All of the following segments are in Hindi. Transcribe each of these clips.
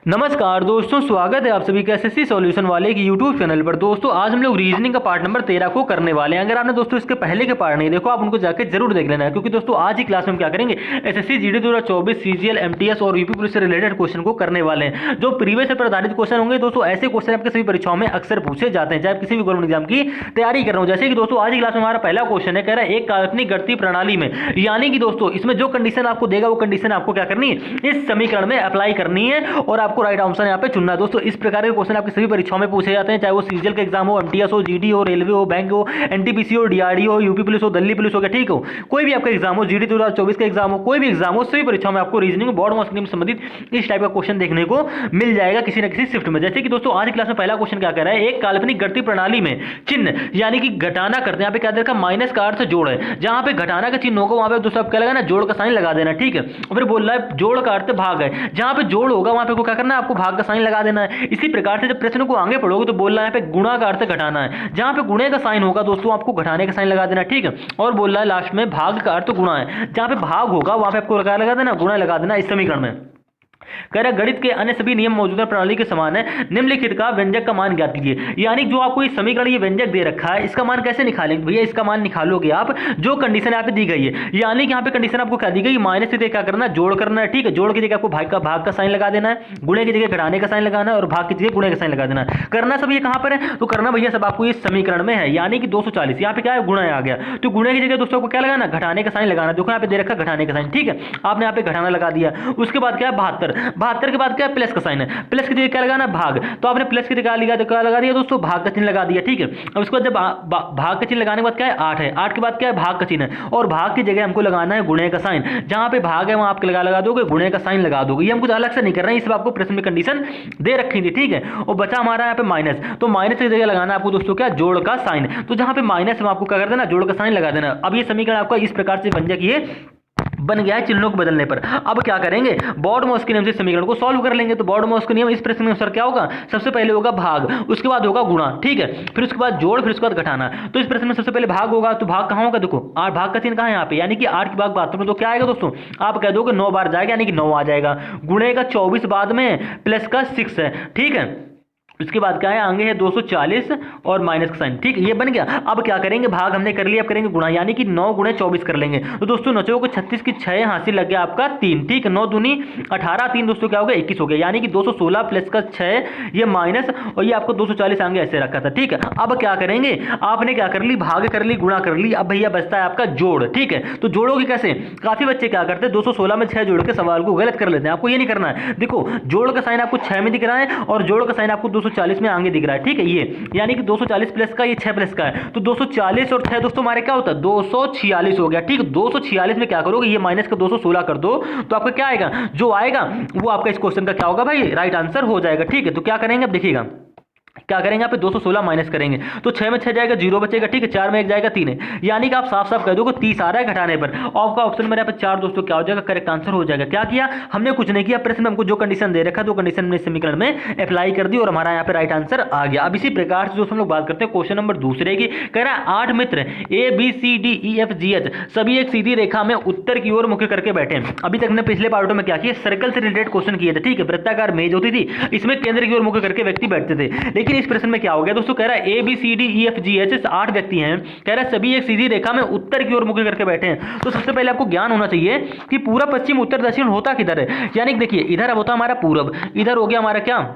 नमस्कार दोस्तों, स्वागत है आप सभी का एसएससी सॉल्यूशन वाले की यूट्यूब चैनल पर। दोस्तों आज हम लोग रीजनिंग का पार्ट नंबर 13 को करने वाले हैं। अगर आपने दोस्तों इसके पहले के पार्ट नहीं देखो, आप उनको जाकर जरूर देख लेना है, क्योंकि दोस्तों आज ही क्लास में हम क्या करेंगे, एसएससी जीडी 2024 सीजीएल एमटीएस और यूपी पुलिस से रिलेटेड क्वेश्चन को करने वाले हैं। जो प्रीवियस पर आधारित क्वेश्चन होंगे दोस्तों, ऐसे क्वेश्चन आपके सभी परीक्षाओं में अक्सर पूछे जाते हैं, चाहे आप किसी भी गवर्नमेंट एग्जाम की तैयारी कर रहे हो। जैसे कि दोस्तों आज की क्लास में हमारा पहला क्वेश्चन है, कह रहा है एक काल्पनिक गणितीय प्रणाली में, यानी कि दोस्तों इसमें जो कंडीशन आपको देगा वो कंडीशन आपको क्या करनी है, इस समीकरण में अप्लाई करनी है और आपको राइट आंसर यहाँ पे चुनना है। दोस्तों इस प्रकार के क्वेश्चन आपकी सभी परीक्षाओं में पूछे जाते हैं, चाहे वो सीजीएल का एग्जाम हो, एमटीएस हो, जीडी हो, रेलवे हो, बैंक हो, एनटीपीसी हो, डीआरडी हो, यूपी पुलिस हो, दिल्ली पुलिस हो, ठीक हो, कोई भी आपका एग्जाम हो, जीडी 2024 का एग्जाम हो, कोई भी एग्जाम हो, सभी परीक्षाओं में आपको रीजनिंग बोर्ड में संबंधित इस टाइप का क्वेश्चन देखने को मिल जाएगा किसी न किसी शिफ्ट में। जैसे कि दोस्तों आज क्लास में पहला क्वेश्चन क्या कर रहा है, एक काल्पनिक गणितीय प्रणाली में चिन्ह यानी कि घटाना करते हैं, यहाँ पे क्या देखा माइनस का अर्थ जोड़ है, जहां पे घटाना का चिन्ह होगा वहां पे दोस्तों आप क्या लगाना, जोड़ का साइन लगा देना, ठीक है। फिर बोल रहा है जोड़ का अर्थ भाग है, जहां पे जोड़ होगा वहां पे को क्या करना है, आपको भाग का साइन लगा देना है। इसी प्रकार से जब प्रश्न को आगे पढ़ोगे तो बोल रहा है यहाँ पे गुणा का अर्थ घटाना है, जहां पे गुणे का साइन होगा दोस्तों आपको घटाने का साइन लगा देना, ठीक है। और बोल रहा है लास्ट में भाग का अर्थ गुणा है, जहां पे भाग होगा वहां पे आपको लगा देना, गुणा लगा देना इस समीकरण में। कह रहा गणित के अन्य सभी नियम मौजूदा प्रणाली के समान है, निम्नलिखित का व्यंजक का मान ज्ञात कीजिए। यानी जो आपको ये समीकरण ये व्यंजक दे रखा है, इसका मान कैसे निकालेंगे भैया, इसका मान निकालोगे आप जो कंडीशन यहाँ पे दी गई है, यानी कि यहाँ पे कंडीशन आपको क्या दी गई, माइनस से क्या करना है, जोड़ करना है, ठीक है। जोड़ की जगह आपको भाग का साइन लगा देना है, गुणे की जगह घटाने का साइन लगाना है और भाग की जगह गुणे का साइन लगा देना है। करना सब ये कहां पर है, तो करना भैया सब आपको ये समीकरण में है, यानी कि 240 यहाँ पे क्या है, गुणा आ गया, तो गुणे की जगह दोस्तों को क्या लगाना, घटाने का साइन लगाना। देखो यहाँ पे दे रखा घटाने का साइन, ठीक है, आपने यहाँ पे घटाना लगा दिया। उसके बाद क्या है 72 के बाद क्या प्लस का साइन है, प्लस की जगह क्या लगाना भाग, तो आपने प्लस की जगह क्या लगा दिया दोस्तों, भाग का चिन्ह लगा दिया, ठीक है। अब उसके बाद जब भाग का चिन्ह लगाने के बाद क्या है 8 है, 8 के बाद क्या है भाग का चिन्ह है, और भाग की जगह हमको लगाना है गुणे का साइन, जहां पे भाग है वहां आप लगा दोगे गुणे का साइन लगा दोगे। ये हम कुछ अलग से नहीं कर रहे हैं, इस आपको प्रश्न में कंडीशन दे रखी थी, ठीक है। और बचा हमारा यहाँ पे माइनस, तो माइनस की जगह लगाना आपको दोस्तों क्या, जोड़ का साइन, तो जहां पे माइनस है आपको क्या कर देना, जोड़ का साइन लगा देना। अब ये समीकरण आपका इस प्रकार से बन जाए बन गया है चिन्हों को बदलने पर। अब क्या करेंगे, बॉर्ड-मॉस के नियम से समीकरण को सॉल्व कर लेंगे। तो बॉर्ड-मॉस के नियम इस प्रश्न में अनुसार क्या होगा, सबसे पहले होगा भाग, उसके बाद होगा गुणा, ठीक है, फिर उसके बाद जोड़, फिर उसके बाद घटाना। तो इस प्रश्न में सबसे पहले भाग होगा, तो भाग कहां होगा, देखो भाग का चिन्ह कहां है यहाँ पे, यानी कि 8 की भाग 72 में, तो क्या आएगा दोस्तों, आप कह दोगे 9 बार जाएगा, यानी कि 9 आ जाएगा। गुणे का 24 बाद में प्लस का 6 है, ठीक है। उसके बाद क्या है, आगे है 240 और माइनस का साइन, ठीक, ये बन गया। अब क्या करेंगे, भाग हमने कर लिया, अब करेंगे गुणा, यानी कि 9 गुणे 24 कर लेंगे। तो दोस्तों 9 को 36 की 6 हासिल लग गया आपका 3, ठीक है। 9 दूनी 18, 3 दोस्तों क्या हो गया 21 हो गया, यानी कि 216 प्लस का 6 ये माइनस और ये आपको 240 आगे ऐसे रखा था, ठीक है। अब क्या करेंगे, आपने क्या कर ली, भाग कर ली, गुणा कर ली, अब भैया बचता है आपका जोड़, ठीक है। तो जोड़ोगे कैसे, काफी बच्चे क्या करते हैं 216 में 6 जोड़ के सवाल को गलत कर लेते हैं, आपको ये नहीं करना है। देखो जोड़ का साइन आपको 6 में दिख रहा है और जोड़ का साइन आपको 240 में आगे दिख रहा है, ठीक है। ये यानी कि 240 प्लस का, ये 6 प्लस का है, तो 240 और 6 दोस्तों हमारे क्या होता है 246 हो गया, ठीक है। 246 में क्या करोगे, ये माइनस का 216 कर दो, तो आपका क्या आएगा, जो आएगा वो आपका इस क्वेश्चन का क्या होगा भाई, राइट आंसर हो जाएगा, ठीक है। तो क्या करेंगे अब देखिएगा, क्या करेंगे यहाँ पे 216 माइनस करेंगे, तो 6 में 6 जाएगा, 0 बचेगा, ठीक है। 4 में 1 जाएगा, 3 है, यानी कि आप साफ साफ कह दो 30 आ रहा है घटाने पर। आपका ऑप्शन मेरे यहाँ पे 4 दोस्तों क्या हो जाएगा, करेक्ट आंसर हो जाएगा। क्या किया हमने, कुछ नहीं किया, प्रश्न में हमको जो कंडीशन दे रखा है तो कंडीशन में समीकरण में अप्लाई कर दी और हमारा यहाँ पे राइट आंसर आ गया। अब इसी प्रकार से दोस्तों हम लोग बात करते हैं क्वेश्चन नंबर दूसरे की। कह रहा है 8 मित्र ABCDEFGH सभी एक सीधी रेखा में उत्तर की ओर मुख करके बैठे। अभी तक हमने पिछले पार्टों में क्या किया, सर्कल से रिलेटेड क्वेश्चन किए थे, ठीक है। वृत्ताकार मेज होती थी, इसमें केंद्र की ओर मुख करके व्यक्ति बैठते थे, लेकिन इस प्रश्न में क्या हो गया दोस्तों, कह रहा है ABCDEFGH 8 व्यक्ति हैं, कह रहा है सभी एक सीधी रेखा में उत्तर की ओर मुख करके बैठे हैं। तो सबसे पहले आपको ज्ञान होना चाहिए कि पूरा पश्चिम उत्तर दक्षिण होता किधर है, यानी कि देखिए इधर अब होता हमारा पूरब, इधर हो गया हमारा क्या,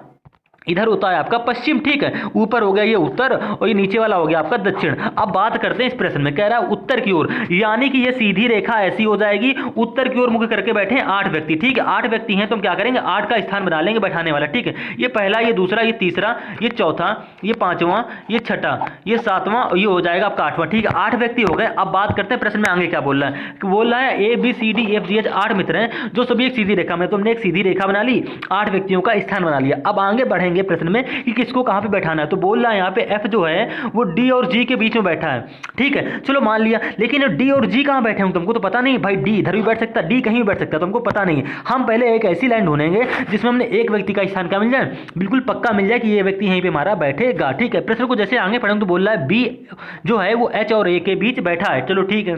इधर होता है आपका पश्चिम, ठीक है। ऊपर हो गया ये उत्तर और ये नीचे वाला हो गया आपका दक्षिण। अब बात करते हैं इस प्रश्न में, कह रहा है उत्तर की ओर, यानी कि ये सीधी रेखा ऐसी हो जाएगी, उत्तर की ओर मुख करके बैठे हैं 8 व्यक्ति, ठीक है। 8 व्यक्ति हैं तो हम क्या करेंगे, 8 का स्थान बना लेंगे बैठाने वाला, ठीक है। ये पहला, ये दूसरा, ये तीसरा, ये चौथा, ये पांचवा, ये छठा, ये सातवां, ये हो जाएगा आपका 8वां, ठीक है। 8 व्यक्ति हो गए। अब बात करते हैं प्रश्न में आगे क्या बोल रहा है, बोल रहा है ABCDEFGH 8 मित्र हैं जो सभी एक सीधी रेखा में, तो हमने एक सीधी रेखा बना ली, 8 व्यक्तियों का स्थान बना लिया। अब आगे बढ़ेंगे प्रश्न में कि किसको कहां पे बैठाना है, तो बोल रहा है यहाँ पे F जो है वो D और G के बीच में बैठा है, ठीक है। चलो मान लिया, लेकिन D और G कहां बैठे हैं तुमको तो पता नहीं भाई, D इधर भी बैठ सकता है, D कहीं भी बैठ सकता है, तुमको पता नहीं है। हम पहले एक ऐसी लाइन ढूंढेंगे जिसमें हमने एक व्यक्ति का स्थान क्या मिल जाए, बिल्कुल पक्का मिल जाए कि ये व्यक्ति यहीं पे हमारा बैठेगा, ठीक है। प्रश्न को जैसे आगे पढ़ेंगे तो बोल रहा है B जो है वो H और A के बीच बैठा है, चलो ठीक है।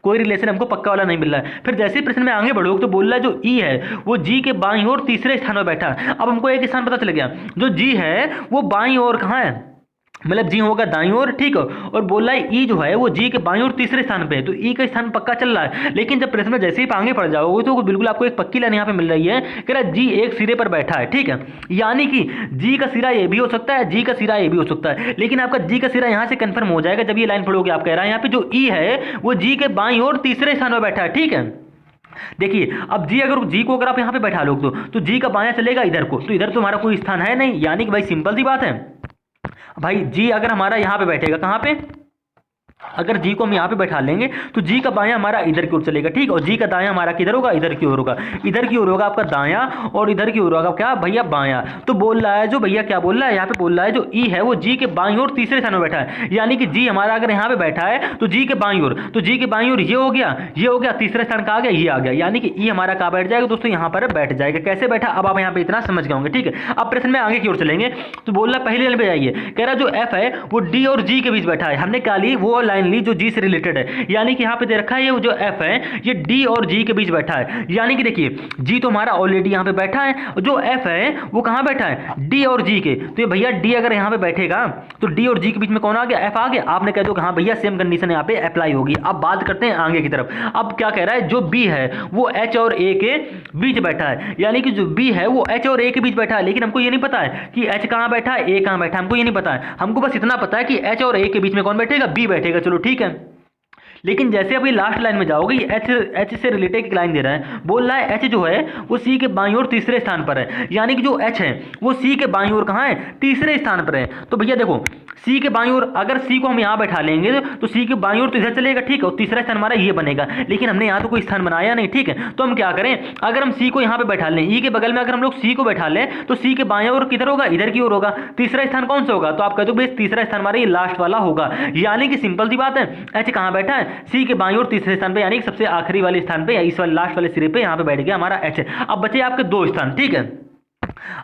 कोई रिलेशन हमको पक्का वाला नहीं मिल रहा है। फिर जैसे ही प्रश्न में आगे बढ़ोगे तो बोल रहा है जो ई है वो जी के बाईं ओर तीसरे स्थान पर बैठा है। अब हमको एक स्थान पता चल गया, जो जी है वो बाईं ओर कहाँ है, मतलब जी होगा दाईं ओर, ठीक है। और बोल रहा है ई जो है वो जी के बाईं ओर तीसरे स्थान पे है, तो ई का स्थान पक्का चल रहा है। लेकिन जब प्रश्न में जैसे ही आगे पड़ जाओगे तो बिल्कुल आपको एक पक्की लाइन यहाँ पे मिल रही है, कह रहा है जी एक सिरे पर बैठा है, ठीक है। यानी कि जी का सिरा ये भी हो सकता है, जी का सिरा ये भी हो सकता है, लेकिन आपका जी का सिरा यहाँ से कंफर्म हो जाएगा जब ये लाइन पढ़ोगे। आप कह रहा है यहाँ पे जो ई है वो जी के बाईं ओर तीसरे स्थान पर बैठा है, ठीक है। देखिए अब जी अगर जी को अगर आप यहाँ पे बैठा लोगे तो जी का बायां चलेगा इधर को, तो इधर तुम्हारा कोई स्थान है नहीं, यानी कि भाई सिंपल सी बात है भाई जी अगर हमारा यहाँ पे बैठेगा, कहाँ पे, अगर जी को हम यहाँ पे बैठा लेंगे तो जी का बायां हमारा इधर की ओर चलेगा, ठीक। और जी का दायां हमारा किधर होगा, इधर की ओर होगा। इधर की ओर होगा आपका दायां और इधर की ओर होगा क्या भैया बायां। तो बोल रहा है जो भैया क्या बोल रहा है यहाँ पे, बोल रहा है जो ई है वो जी के बाईं ओर तीसरे स्थान में बैठा है, यानी कि जी हमारा अगर यहाँ पे बैठा है तो जी के बाईं ओर, तो जी के बाईं ओर ये हो गया, ये हो गया, तीसरा स्थान कहाँ आ गया, ये आ गया, यानी कि ई हमारा कहाँ बैठ जाएगा दोस्तों, यहाँ पर बैठ जाएगा। कैसे बैठा अब आप यहाँ पे इतना समझ गए होंगे, ठीक है। अब प्रश्न में आगे की ओर चलेंगे तो बोल रहा पहले लाइन पे जाइए, कह रहा जो एफ है वो डी और जी के बीच बैठा है। हमने क्या ली, वो लाइन ली जो जी से रिलेटेड है, यानी कि यहाँ पे दे रखा है ये जो एफ है ये डी और जी के बीच बैठा है, यानी कि देखिए जी तो हमारा ऑलरेडी यहाँ पे बैठा है, जो एफ है वो कहाँ बैठा है, डी और जी के। तो ये भैया डी अगर यहाँ पे बैठेगा तो डी और जी के बीच में कौन आ गया, एफ आ गया। आपने कह दो कि हाँ भैया सेम कंडीशन यहाँ पे अप्लाई होगी। अब बात करते हैं आगे की तरफ। अब क्या कह रहा है, जो बी है वो एच और ए के बीच बैठा है, यानी कि जो बी है वो एच और ए के बीच बैठा है, लेकिन हमको ये नहीं पता है कि एच कहाँ बैठा है, ए कहाँ बैठा है, हमको ये नहीं पता है। हमको बस इतना पता है कि एच और ए के बीच में कौन बैठेगा, बी बैठेगा। चलो ठीक है। लेकिन जैसे अभी लास्ट लाइन में जाओगे ये एच से रिलेटेड एक लाइन दे रहा है, बोल रहा है एच जो है वो सी के बाईं ओर तीसरे स्थान पर है, यानी कि जो एच है वो सी के बाईं ओर कहाँ है, तीसरे स्थान पर है। तो भैया देखो सी के बाईं ओर, अगर सी को हम यहाँ बैठा लेंगे तो सी के बाईं ओर तो इधर चलेगा, ठीक है, और तीसरा स्थान हमारा ये बनेगा। लेकिन हमने यहाँ तो कोई स्थान बनाया नहीं, ठीक है। तो हम क्या करें, अगर हम सी को यहाँ पे बैठा लें, ई के बगल में अगर हम लोग सी को बैठा लें तो सी के बाईं ओर किधर होगा, इधर की ओर होगा। तीसरा स्थान कौन सा होगा, तो आप कहते हो भाई तीसरा स्थान हमारा ये लास्ट वाला होगा, यानी कि सिंपल सी बात है एच कहाँ बैठा है, सी के बाईं ओर तीसरे स्थान पे, यानी कि सबसे आखिरी वाले स्थान पे, इस वाले लास्ट वाले सिरे पे यहाँ पे बैठ गया हमारा एच। अब बचे आपके दो स्थान, ठीक है।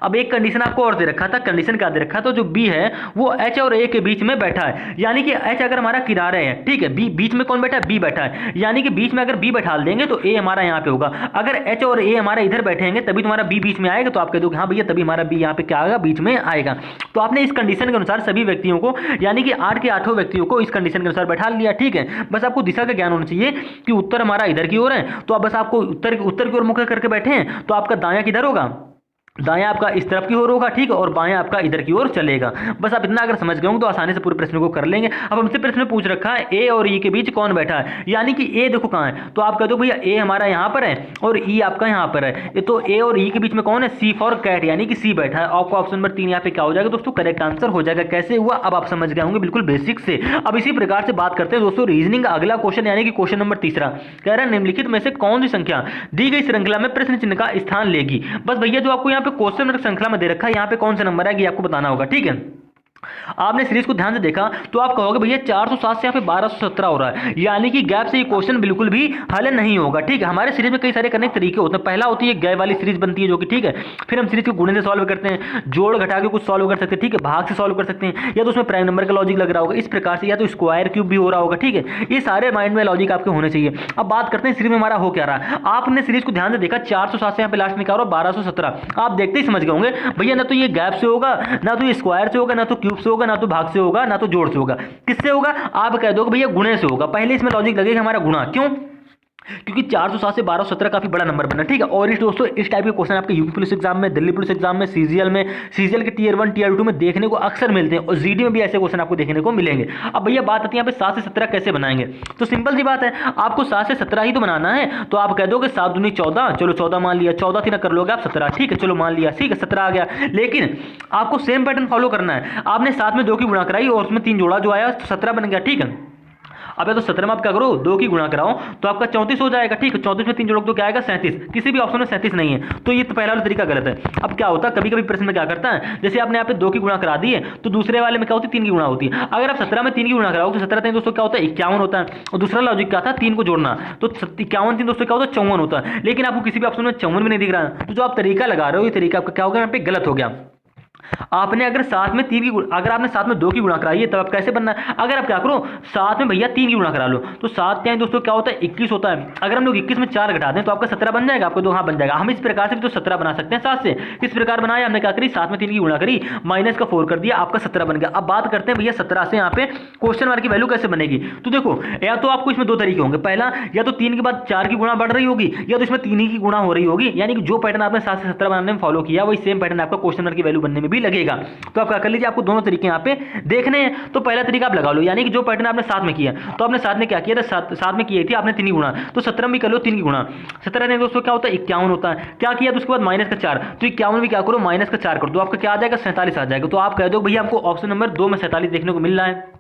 अब एक कंडीशन आपको और दे रखा था, कंडीशन क्या दे रखा था, जो बी है वो एच और ए के बीच में बैठा है, यानी कि एच अगर हमारा किनारे है, ठीक है, बी बीच में कौन बैठा है, बी बैठा है, यानी कि बीच में अगर बी बैठा देंगे तो ए हमारा यहाँ पे होगा। अगर एच और ए हमारा इधर बैठेंगे तभी तुम्हारा बी बीच में आएगा, तो आप कह दो हाँ भैया तभी हमारा बी यहाँ पे क्या आएगा, बीच में आएगा। तो आपने इस कंडीशन के अनुसार सभी व्यक्तियों को, यानी कि 8 के 8 व्यक्तियों को इस कंडीशन के अनुसार बैठा लिया, ठीक है। बस आपको दिशा का ज्ञान होना चाहिए कि उत्तर हमारा इधर की ओर है, तो आप बस आपको उत्तर की ओर मुख करके बैठे हैं, तो आपका दायां किधर होगा, दायां आपका इस तरफ की ओर होगा, ठीक है, और बायां आपका इधर की ओर चलेगा। बस आप इतना अगर समझ गए होंगे तो आसानी से पूरे प्रश्न को कर लेंगे। अब हमसे प्रश्न में पूछ रखा है ए और ई के बीच कौन बैठा है, यानी कि ए देखो कहाँ है, तो आप कह दो भैया ए हमारा यहाँ पर है और ई आपका यहाँ पर है, तो ए और ई के बीच में कौन है, सी फॉर कैट, यानी कि सी बैठा है। आपको ऑप्शन नंबर 3 यहाँ पे क्या हो जाएगा दोस्तों, करेक्ट आंसर हो जाएगा। कैसे हुआ अब आप समझ गए होंगे बिल्कुल बेसिक से। अब इसी प्रकार से बात करते हैं दोस्तों रीजनिंग का अगला क्वेश्चन, यानी कि क्वेश्चन नंबर 3 कह रहा है निम्नलिखित में से कौन सी संख्या दी गई श्रृंखला में प्रश्न चिन्ह का स्थान लेगी। बस भैया जो आपको यहाँ पे क्वेश्चन श्रृंखला में दे रखा है यहाँ पे कौन सा नंबर है ये आपको बताना होगा, ठीक है। आपने सीरीज को ध्यान से देखा तो आप कहोगे भैया 407 से यहाँ पे 1217 हो रहा है, यानी कि गैप से ये क्वेश्चन बिल्कुल भी हल नहीं होगा, ठीक है। हमारे सीरीज में कई सारे करने के तरीके होते हैं। पहला होती है गैप वाली सीरीज बनती है जो कि ठीक है, फिर हम सीरीज को गुणे से सॉल्व करते हैं, जोड़ घटा के कुछ सॉल्व कर सकते हैं, ठीक है, भाग से सॉल्व कर सकते हैं, या तो उसमें प्राइम नंबर का लॉजिक लग रहा होगा इस प्रकार से, या तो स्क्वायर क्यूब भी हो रहा होगा, ठीक है। ये सारे माइंड में लॉजिक आपके होने चाहिए। अब बात करते हैं सीरीज में हमारा हो क्या रहा है। आपने सीरीज को ध्यान से देखा 407 से यहाँ पे लास्ट में क्या हो रहा है 1217, आप देखते ही समझ गए होंगे भैया ना तो ये गैप से होगा, ना तो ये स्क्वायर से होगा, ना तो क्यूब से होगा, ना तो भाग से होगा, ना तो जोड़ से होगा। किससे होगा, आप कह दो भैया गुणे से होगा। पहले इसमें लॉजिक लगेगा हमारा गुणा, क्यों, क्योंकि 407 से 1217 काफी बड़ा नंबर बना, ठीक है। और इस दोस्तों इस टाइप के क्वेश्चन आपके यूपी पुलिस एग्जाम में, दिल्ली पुलिस एग्जाम में, सीजीएल के टीयर 1 टीयर 2 में देखने को अक्सर मिलते हैं, और जीडी में भी ऐसे क्वेश्चन आपको देखने को मिलेंगे। अब भैया बात आती है यहाँ पे 7 से 17 कैसे बनाएंगे, तो सिंपल सी बात है, आपको 7 से 17 ही तो बनाना है। तो आप कह दोगे 7 दूनी 14, चलो 14 मान लिया, 14 थी ना कर लोगे आप 17, ठीक है, चलो मान लिया, ठीक है 17 आ गया। लेकिन आपको सेम पैटर्न फॉलो करना है। आपने 7 में 2 की गुणा कराई और उसमें 3 जोड़ा, जो आया 17 बन गया, ठीक है। अब तो 17 में आप क्या करो 2 की गुणा कराओ तो आपका 34 हो जाएगा, ठीक है। 34 में 3 जोड़ोगे तो क्या आएगा 37, किसी भी ऑप्शन में 37 नहीं है, तो ये तो पहला वाला तरीका गलत है। अब क्या होता है कभी कभी प्रश्न में क्या करता है, जैसे आपने यहाँ पे 2 की गुणा करा दी है तो दूसरे वाले में क्या होती है 3 की गुणा होती है। अगर आप 17 में 3 की गुणा कराओ तो 17 3 दोस्तों क्या होता है 51 होता है, और दूसरा लॉजिक क्या था 3 को जोड़ना, तो 51 3 दोस्तों क्या होता है 54 होता है। लेकिन आपको किसी भी ऑप्शन में 54 भी नहीं दिख रहा है, तो जो आप तरीका लगा रहे हो ये तरीका आपका क्या हो गया यहाँ पे गलत हो गया। आपने अगर साथ में अगर आपने साथ में 2 की गुणा कराई है तब आप कैसे बनना है, अगर आप क्या करो साथ में भैया 3 की गुणा करा लो तो 7 क्या है दोस्तों क्या होता है 21 होता है। अगर हम लोग 21 में 4 घटा दें तो आपका 17 बन जाएगा, आपको दो हाँ बन जाएगा। हम इस प्रकार से भी तो 17 बना सकते हैं 7 से। किस प्रकार बनाया हमने, क्या करी साथ में 3 की गुणा करी माइनस का 4 कर दिया, आपका 17 बन गया। अब बात करते हैं भैया 17 से यहाँ पे क्वेश्चन मार्क की वैल्यू कैसे बनेगी। तो देखो या तो आपको इसमें 2 तरीके होंगे, पहला या तो 3 के बाद 4 की गुणा बढ़ रही होगी या तो इसमें 3 ही की गुणा हो रही होगी, यानी कि जो पैटर्न आपने 7 से 17 बनाने में फॉलो किया वही सेम पैटर्न आपका क्वेश्चन मार्क की वैल्यू बनने में भी लगेगा। तो आप क्या कर लीजिए, आपको दोनों तरीके यहाँ पे देखने हैं। तो पहला तरीका आप लगा लो, यानी कि जो पैटर्न आपने साथ में किया तो आपने साथ में क्या किया था, साथ में किए थे आपने 3 की गुणा, तो 17 भी कर लो 3 की गुणा। 17 ने दोस्तों क्या होता है 51 होता है। क्या किया तो उसके बाद माइनस का 4, तो 51 भी क्या करो माइनस का 4 कर दो, आपका क्या आ जाएगा 47 आ जाएगा। तो आप कह दो भैया हमको ऑप्शन नंबर 2 में 47 देखने को मिल रहा है,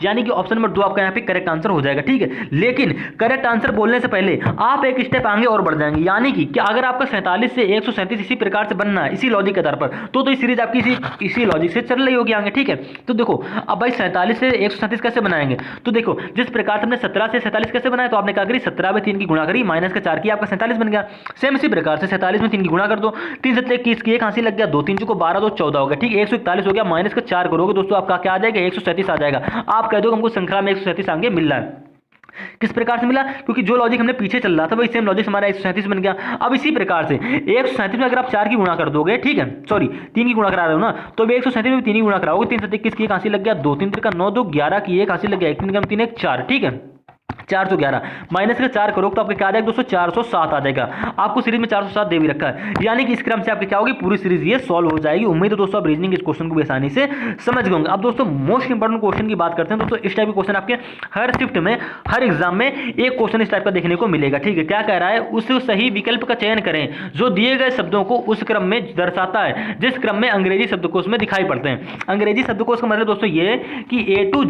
यानी कि ऑप्शन नंबर 2 आपका यहाँ पे करेक्ट आंसर हो जाएगा। ठीक है, लेकिन करेक्ट आंसर बोलने से पहले आप एक स्टेप आगे और बढ़ जाएंगे, यानी कि अगर आपका 47 से 137 इसी प्रकार से बनना है इसी लॉजिक के आधार पर तो इस सीरीज आपकी इसी लॉजिक से चल रही होगी आगे। ठीक है, तो देखो अब भाई 47 से 137 कैसे बनाएंगे, तो देखो जिस प्रकार से हमने 17 से 47 कैसे बनाया, तो आपने क्या करी 17 में 3 की गुणा करी माइनस का 4 की, आपका 47 बन गया। सेम इसी प्रकार से 47 में 3 की गुणा कर दो, 3 से 21 की एक हासिल लग गया, 2 3 को 12 2 14 हो गया। ठीक है, 141 हो गया, माइनस का 4 करोगे दोस्तों आपका क्या आ जाएगा 137 आ जाएगा। आप कह दो हमको श्रृंखला में 137 आगे मिल रहा है। किस प्रकार से मिला, क्योंकि जो लॉजिक हमने पीछे चल रहा था वही सेम लॉजिक हमारा 137 बन गया। अब इसी प्रकार से 137 में अगर आप 4 की गुणा कर दोगे, ठीक है सॉरी 3 की गुणा करा रहे हो ना, तो 137 में 3 की गुणा कराओगे, 3 से 21 की एक हासिल लग गया, 2 3 का 9 2 11 की एक हासिल लग गया, 1 3 3 1 4। ठीक है, 411 माइनस का 4 करोगे तो आपका क्या आ जाएगा दोस्तों 407 आ जाएगा। आपको सीरीज में 407 दे भी रखा है, यानी कि इस क्रम से आपकी क्या होगी पूरी सीरीज ये सॉल्व हो जाएगी। उम्मीद है दोस्तों आप रीजनिंग इस क्वेश्चन को भी आसानी से समझ गए होंगे। अब दोस्तों मोस्ट इंपॉर्टेंट क्वेश्चन की बात करते हैं दोस्तों, इस टाइप के क्वेश्चन आपके हर शिफ्ट में हर एग्जाम में एक क्वेश्चन इस टाइप का देखने को मिलेगा। ठीक है, क्या कह रहा है, उस सही विकल्प का चयन करें जो दिए गए शब्दों को उस क्रम में दर्शाता है जिस क्रम में अंग्रेजी शब्दकोश में दिखाई पड़ते हैं। अंग्रेजी शब्दकोश का मतलब दोस्तों ये कि ए टू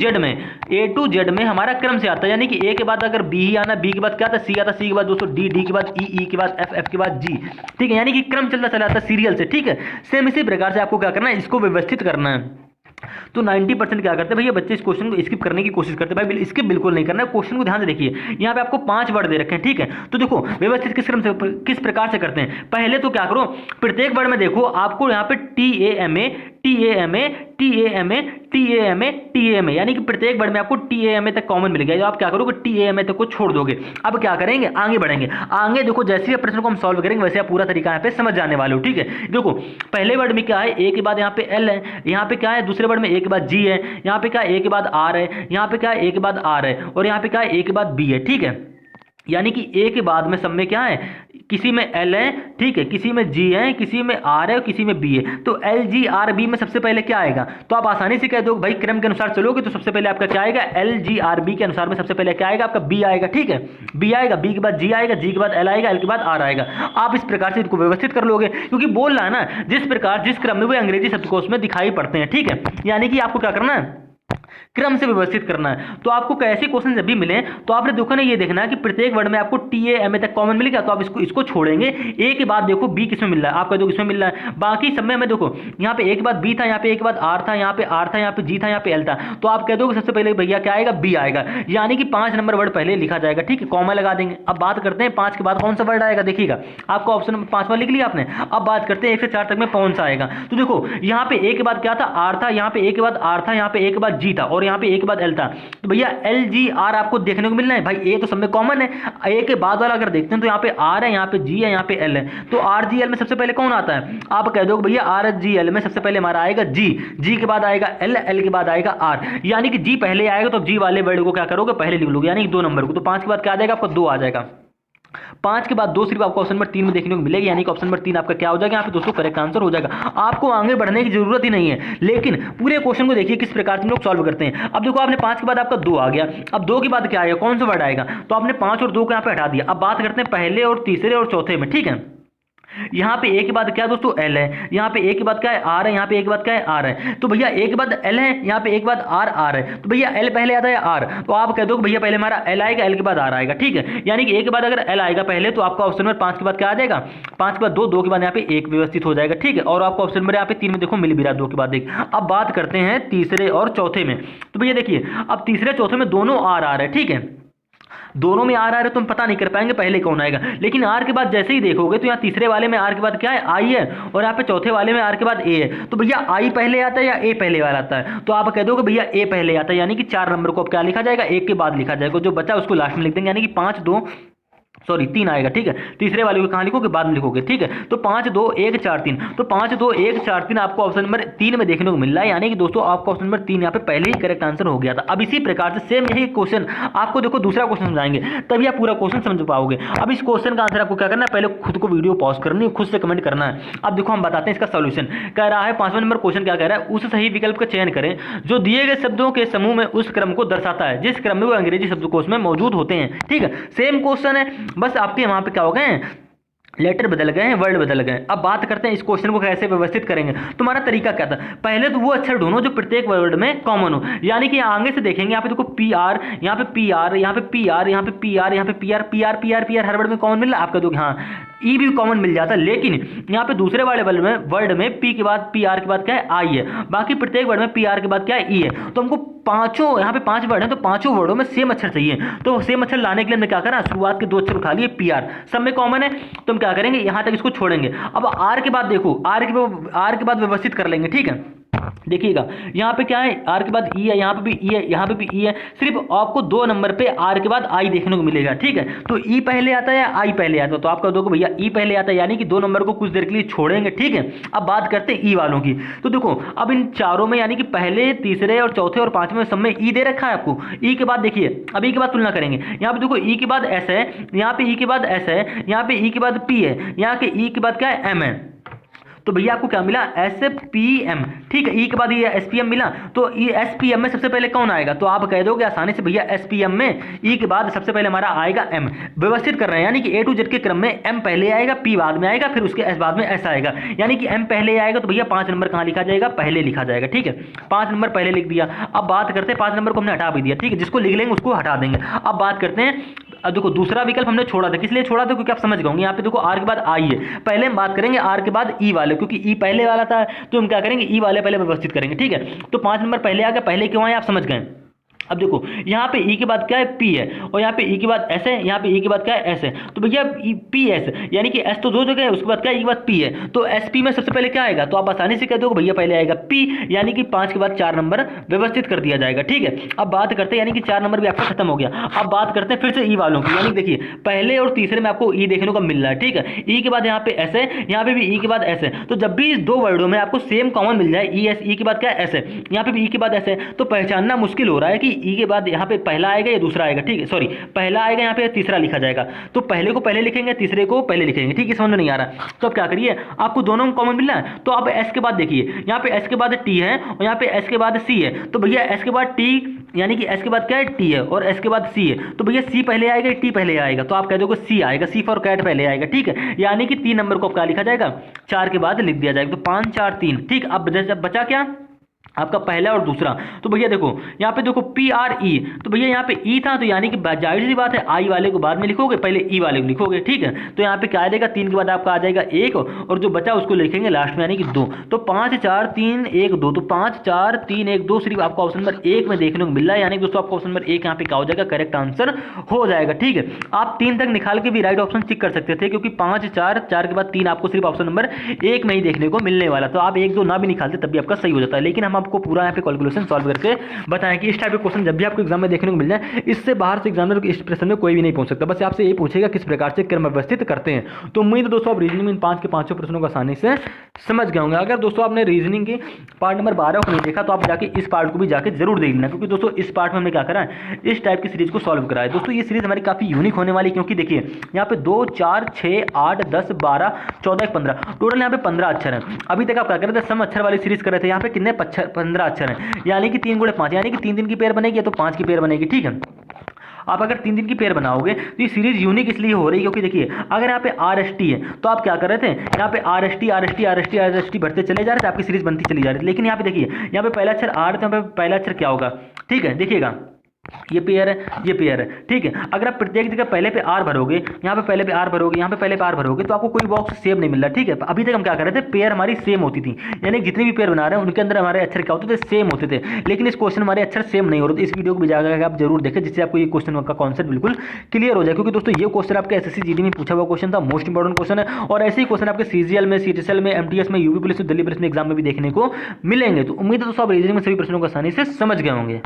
जेड में हमारा क्रम से आता है, यानी कि ए के बाद अगर बी आना, बी के बाद क्या आता सी आता, सी के बाद दोस्तों डी, डी के बाद ई, ई के बाद एफ, एफ के बाद जी। ठीक है, यानी कि क्रम चलता चला आता है सीरियल से। ठीक है, सेम इसी प्रकार से आपको क्या करना है, इसको व्यवस्थित करना है। तो 90% क्या करते हैं भैया बच्चे इस क्वेश्चन को स्किप करने की कोशिश करते हैं। भाई स्किप बिल्कुल नहीं करना है, क्वेश्चन को ध्यान से देखिए। यहाँ पे आपको 5 वर्ड दे रखे हैं। ठीक है, तो देखो व्यवस्थित किस क्रम से किस प्रकार से करते हैं। पहले तो क्या करो, प्रत्येक वर्ड में देखो आपको यहाँ पे TAMA TAMA TAMA TAMA TAMA, यानी कि प्रत्येक वर्ड में आपको TAMA तक कॉमन मिल गया। जो आप क्या करोगे TAMA तक को छोड़ दोगे। अब क्या करेंगे, आगे बढ़ेंगे। आगे देखो जैसे ही प्रश्न को हम सॉल्व करेंगे वैसे आप पूरा तरीका यहाँ पे समझ जाने वाले हो। ठीक है, देखो पहले वर्ड में क्या है, ए के बाद यहाँ पे L है, यहाँ पे क्या है दूसरे वर्ड में ए के बाद G है, यहाँ पे क्या है ए के बाद R है, यहाँ पे क्या है ए के बाद R है, और यहाँ पे क्या है ए के बाद B है। ठीक है, यानी कि ए के बाद में सब में क्या है, किसी में L है, ठीक है, किसी में G है, किसी में R है और किसी में B है। तो LGRB में सबसे पहले क्या आएगा, तो आप आसानी से कह दो भाई क्रम के अनुसार चलोगे तो सबसे पहले आपका क्या आएगा LGRB के अनुसार में सबसे पहले क्या आएगा आपका B आएगा। ठीक है, B आएगा, B के बाद G आएगा, G के बाद L आएगा, L के बाद R आएगा। आप इस प्रकार से इनको व्यवस्थित कर लोगे, क्योंकि बोल रहा है ना जिस प्रकार जिस क्रम में वो अंग्रेजी शब्दकोश में दिखाई पड़ते हैं। ठीक है, यानी कि आपको क्या करना है क्रम से व्यवस्थित करना है। तो आपको कैसे क्वेश्चन जब भी मिले तो आपने देखो ना ये देखना है कि प्रत्येक वर्ड में आपको TAMA तक कॉमन मिलेगा, तो आप इसको छोड़ेंगे। ए के बाद देखो बी किसमें मिल रहा है, आपका जो किसमें मिल रहा है, बाकी सब में हमें देखो यहाँ पे ए के बाद बी था, यहाँ पे ए के बाद आर था, यहाँ पे आर था, यहाँ पे जी था, यहाँ पे एल था। तो आप कह दोगे सबसे पहले भैया क्या आएगा बी आएगा, यानी कि 5 नंबर वर्ड पहले लिखा जाएगा। ठीक है, कॉमा लगा देंगे। अब बात करते हैं 5 के बाद कौन सा वर्ड आएगा, देखिएगा आपका ऑप्शन नंबर 5वां लिख लिया आपने। अब बात करते हैं 1 से 4 तक में कौन सा आएगा। तो देखो यहाँ पे ए के बाद क्या था आर था, यहाँ पे ए के बाद आर था, यहाँ पे ए के बाद जी था, और यहाँ पे ए के बाद एल था। तो भैया LGR आपको देखने को मिलना है। भाई ए तो सब में कॉमन है, ए के बाद वाला अगर देखते हैं तो यहाँ पे R है, यहाँ पे G है, यहाँ पे L है। तो RGL में सबसे पहले कौन आता है, आप कह दो भैया RGL में सबसे पहले हमारा आएगा G, G के बाद आएगा L, L के बाद आएगा R, यानी कि G पहले आएगा तो G वाले वर्ड को क्या करोगे पहले लिख लोगे, यानी कि 2 नंबर को। तो 5 के बाद क्या आ जाएगा आपका 2 आ जाएगा। 5 के बाद 2 सिर्फ आपको ऑप्शन नंबर 3 में देखने को मिलेगी, यानी कि ऑप्शन नंबर 3 आपका क्या हो जाएगा यहाँ पे दोस्तों करेक्ट आंसर हो जाएगा। आपको आगे बढ़ने की जरूरत ही नहीं है, लेकिन पूरे क्वेश्चन को देखिए किस प्रकार से हम लोग सॉल्व करते हैं। अब देखो आपने 5 के बाद आपका 2 आ गया, अब 2 के बाद क्या आएगा, कौन सा वर्ड आएगा, तो आपने 5 और 2 को यहाँ पे हटा दिया। अब बात करते हैं पहले और तीसरे और चौथे में। ठीक है, यहाँ पे ए के बाद क्या दोस्तों L है, यहाँ पे ए के बाद क्या है R है, यहाँ पे ए के बाद क्या है R है। तो भैया ए के बाद L है, यहाँ पे ए के बाद R है। तो भैया L पहले आता है R, तो आप कह दो भैया पहले हमारा L आएगा, L के बाद R आएगा। ठीक है, यानी कि ए के बाद अगर L आएगा पहले तो आपका ऑप्शन नंबर 5 के बाद क्या आ जाएगा, 5 के बाद 2, 2 के बाद यहाँ पे 1 व्यवस्थित हो जाएगा। ठीक है, और आपको ऑप्शन नंबर यहाँ पे 3 में देखो मिल भी रहा है 2 के बाद 1। अब बात करते हैं तीसरे और चौथे में। तो भैया देखिए अब तीसरे चौथे में दोनों R है। ठीक है, दोनों में आर आ रहे तो हम पता नहीं कर पाएंगे पहले कौन आएगा, लेकिन आर के बाद जैसे ही देखोगे तो यहाँ तीसरे वाले में आर के बाद क्या है, आई है, और यहाँ पे चौथे वाले में आर के बाद ए है। तो भैया आई पहले आता है या ए पहले वाला आता है, तो आप कह दोगे भैया ए पहले आता है, यानी कि 4 नंबर को अब क्या लिखा जाएगा, एक के बाद लिखा जाएगा, जो बचा उसको लास्ट में लिख देंगे, यानी कि 3 आएगा। ठीक है, तीसरे वाले को कहाँ लिखोगे, बाद में लिखोगे। ठीक है, तो 5 2 1 4 3, तो 5 2 1 4 3 आपको ऑप्शन नंबर 3 में देखने को मिल रहा है, यानी कि दोस्तों आपका ऑप्शन नंबर 3 यहाँ पे पहले ही करेक्ट आंसर हो गया था। अब इसी प्रकार से सेम यही क्वेश्चन आपको देखो दूसरा क्वेश्चन समझाएंगे, तभी आप पूरा क्वेश्चन समझ पाओगे। अब इस क्वेश्चन का आंसर आपको क्या करना है, पहले खुद को वीडियो पॉज करनी है, खुद से कमेंट करना है। अब देखो हम बताते हैं इसका सोल्यूशन। कह रहा है 5वां नंबर क्वेश्चन क्या कह रहा है, उस सही विकल्प का चयन करें जो दिए गए शब्दों के समूह में उस क्रम को दर्शाता है जिस क्रम में वो अंग्रेजी शब्दकोश में मौजूद होते हैं। ठीक है, सेम क्वेश्चन है, बस आपके वहां पे क्या हो गए, लेटर बदल गए हैं, वर्ड बदल गए। अब बात करते हैं इस क्वेश्चन को कैसे व्यवस्थित करेंगे। तुम्हारा तरीका क्या था, पहले तो वो अक्षर ढूंढो जो प्रत्येक वर्ड में कॉमन हो, यानी कि आगे से देखेंगे यहाँ पे देखो पी आर, यहाँ पे पी आर, यहाँ पे पी आर, यहाँ पे पी आर, यहाँ पे P R, P R, P R, P R, हर वर्ड में कॉमन मिल रहा है। आपका दोगे हाँ ई भी कॉमन मिल जाता है, लेकिन यहाँ पे दूसरे वाले वर्ड में पी के बाद पी आर के बाद क्या है, आई है, बाकी प्रत्येक वर्ड में पी आर के बाद क्या है, ई है। तो हमको पांचों, यहाँ पे 5 वर्ड हैं तो पांचों वर्डों में सेम अक्षर चाहिए। तो सेम अक्षर लाने के लिए हमने क्या करा, शुरुआत के 2 अक्षर उठा लिए, पी आर सब में कॉमन है, तो हम क्या करेंगे यहाँ तक इसको छोड़ेंगे। अब आर के बाद देखो, आर के बाद व्यवस्थित कर लेंगे। ठीक है, देखिएगा यहाँ पे क्या है, आर के बाद ई है, यहाँ पे भी ई है, यहाँ पे भी ई है, सिर्फ आपको 2 नंबर पे आर के बाद आई देखने को मिलेगा। ठीक है, तो ई पहले आता है या आई पहले आता है, तो आपका दोगे भैया ई पहले आता है, यानी कि 2 नंबर को कुछ देर के लिए छोड़ेंगे। ठीक है, अब बात करते हैं ई वालों की। तो देखो अब इन चारों में, यानी कि पहले, तीसरे और चौथे और 5वें सब में ई दे रखा है आपको। ई के बाद देखिए, अब ई के बाद तुलना करेंगे, यहाँ पे देखो ई के बाद एस है, यहाँ पे ई के बाद एस है, यहाँ पे ई के बाद पी है, यहाँ के ई के बाद क्या है, एम है। तो भैया आपको क्या मिला, एस पी एम। ठीक है, ई के बाद ये एस पी एम मिला, तो ई एस पी एम में सबसे पहले कौन आएगा, तो आप कह दोगे आसानी से भैया एस पी एम में ई के बाद सबसे पहले हमारा आएगा एम। व्यवस्थित कर रहे हैं, यानी कि ए टू जेड के क्रम में एम पहले आएगा, पी बाद में आएगा, फिर उसके एस बाद में एस आएगा, यानी कि एम पहले आएगा। तो भैया 5 नंबर कहाँ लिखा जाएगा, पहले लिखा जाएगा। ठीक है, 5 नंबर पहले लिख दिया। अब बात करते हैं, 5 नंबर को हमने हटा भी दिया। ठीक है, जिसको लिख लेंगे उसको हटा देंगे। अब बात करते हैं, अब देखो दूसरा विकल्प हमने छोड़ा था, किस लिए छोड़ा था, क्योंकि आप समझ गए यहाँ पे देखो आर के बाद आई है, पहले हम बात करेंगे आर के बाद ई वाले, क्योंकि ई पहले वाला था, तो हम क्या करेंगे, ई वाले पहले व्यवस्थित करेंगे। ठीक है, तो 5 नंबर पहले आ गया, पहले क्यों आए आप समझ गए। अब देखो यहाँ पे ई के बाद क्या है, पी है, और यहाँ पे ई के बाद एस है, यहाँ पे ई के बाद क्या है, एस है। तो भैया पी एस, यानी कि एस तो 2 जगह है, उसके बाद क्या है, ई के बाद पी है, तो एस पी में सबसे पहले क्या आएगा, तो आप आसानी से कह दोगे भैया पहले आएगा पी, यानी कि 5 के बाद 4 नंबर व्यवस्थित कर दिया जाएगा। ठीक है, अब बात करते हैं, यानी कि 4 नंबर भी आपका खत्म हो गया। अब बात करते हैं फिर से ई वालों की, यानी देखिए पहले और तीसरे में आपको ई देखने को मिल रहा है। ठीक है, ई के बाद यहाँ पे एस है, यहाँ पे भी ई के बाद एस है, तो जब भी 2 वर्डों में आपको सेम कॉमन मिल जाए, ई एस, ई के बाद क्या है, एस है, यहाँ पे भी ई के बाद एस है, तो पहचानना मुश्किल हो रहा है कि ई के बाद यहाँ पे पहला आएगा या दूसरा आएगा। ठीक है, सॉरी, पहला आएगा यहाँ पे, तीसरा लिखा जाएगा, तो पहले को पहले लिखेंगे, तीसरे को पहले लिखेंगे। ठीक है, समझ में नहीं आ रहा, तो अब क्या करिए, आपको दोनों में कॉमन मिल रहा है, तो आप एस के बाद देखिए, यहाँ पे एस के बाद टी है और यहाँ पे एस के बाद सी है, तो भैया एस के बाद टी, यानी कि एस के बाद क्या है, टी है, और एस के बाद सी है, तो भैया सी पहले आएगा, टी पहले आएगा, तो आप कह दोगे सी आएगा, सी फॉर कैट पहले आएगा। ठीक है, यानी कि 3 नंबर को क्या लिखा जाएगा, 4 के बाद लिख दिया जाएगा, तो 5 4 3। ठीक, अब बचा क्या आपका पहला और दूसरा, तो भैया देखो यहाँ पे देखो पी आर ई, तो भैया यहाँ पे ई था, तो यानी कि जाहिर सी बात है आई वाले को बाद में लिखोगे, पहले ई वाले को लिखोगे। ठीक है, तो यहाँ पे क्या आ जाएगा, 3 के बाद आपका आ जाएगा 1, और जो बचा उसको लिखेंगे लास्ट में, यानी कि 2, तो 5 4 3 1 2, तो 5 4 3 1 2 सिर्फ आपको ऑप्शन नंबर 1 में देखने को मिल रहा है, यानी कि दोस्तों आपको ऑप्शन नंबर 1 यहाँ पे क्या हो जाएगा, करेक्ट आंसर हो जाएगा। ठीक है, आप 3 तक निकाल के भी राइट ऑप्शन चेक कर सकते थे, क्योंकि 5 4 4 के बाद 3 आपको सिर्फ ऑप्शन नंबर 1 में ही देखने को मिलने वाला, तो आप 1 2 ना भी निकालते तब भी आपका सही हो जाता है। लेकिन हम आपको पूरा यहाँ पे कैलकुलेशन सॉल्व करके बताएं कि इस टाइप के क्वेश्चन जब भी आपको एग्जाम में देखने को मिल जाए, इससे बाहर से एग्जामिनर इस प्रश्न में कोई भी नहीं पहुंच सकता, बस आपसे ये पूछेगा किस प्रकार से क्रम व्यवस्थित करते हैं। तो उम्मीद है दोस्तों आप रीजनिंग में इन 5 के 5 प्रश्नों को आसानी से समझ गए होंगे। अगर दोस्तों आपने रीजनिंग के पार्ट नंबर 12 को नहीं देखा तो आप जाके इस पार्ट को भी जाके जरूर देख लेना, क्योंकि दोस्तों इस पार्ट में हमने क्या करा है, इस टाइप की सीरीज को सॉल्व करा है। दोस्तों ये सीरीज हमारी काफी यूनिक होने वाली, क्योंकि देखिए यहाँ पे 2 4 6 8 10 12 14 15 टोटल यहाँ पे 15 अक्षर हैं। अभी तक आप क्या कर रहे थे, सम अक्षर वाली सीरीज कर रहे थे, यहाँ पे कितने 15 अक्षर हैं, यानी कि 3 × 5, यानी कि 3 की पेयर बनेगी तो 5 की पेयर बनेगी। ठीक है, आप अगर 3 की पेयर बनाओगे तो ये सीरीज यूनिक इसलिए हो रही है क्योंकि देखिए अगर यहाँ पे आर एस टी है तो आप क्या कर रहे थे, यहाँ पे आर एस टी बढ़ते चले जा रहे थे, आपकी सीरीज बनती चली जा रही थी। लेकिन यहाँ पे देखिए यहाँ पे पहला अक्षर आर, तो यहाँ पे पहला अक्षर क्या होगा, ठीक है देखिएगा ये पेयर है, ये पेयर है, ठीक है। अगर आप प्रत्येक जगह पहले पे आर भरोगे, यहाँ पे पहले पे आर भरोगे, यहाँ पे पहले पे आर भरोगे, तो आपको कोई बॉक्स सेम नहीं मिल रहा, ठीक है। अभी तक हम क्या कर रहे थे, पेयर हमारी सेम होती थी, यानी जितने भी पेयर बना रहे हैं उनके अंदर हमारे अक्षर क्या होते थे, सेम होते थे। लेकिन इस क्वेश्चन हमारे अक्षर सेम नहीं हो रहे। इस वीडियो को भी जाकर आप जरूर देखें, जिससे आपको ये क्वेश्चन का कॉन्सेप्ट बिल्कुल क्लियर हो जाए। क्योंकि दोस्तों ये क्वेश्चन आपके एसएससी जीडी में पूछा हुआ क्वेश्चन था, मोस्ट इंपॉर्टेंट क्वेश्चन है। और ऐसे ही क्वेश्चन आपके सीजीएल में, सीटीएसएल में, एमटीएस में, यूपी पुलिस में, दिल्ली पुलिस में एग्जाम में भी देखने को मिलेंगे। तो उम्मीद है दोस्तों आप रीजनिंग में सभी प्रश्नों को आसानी से समझ गए होंगे।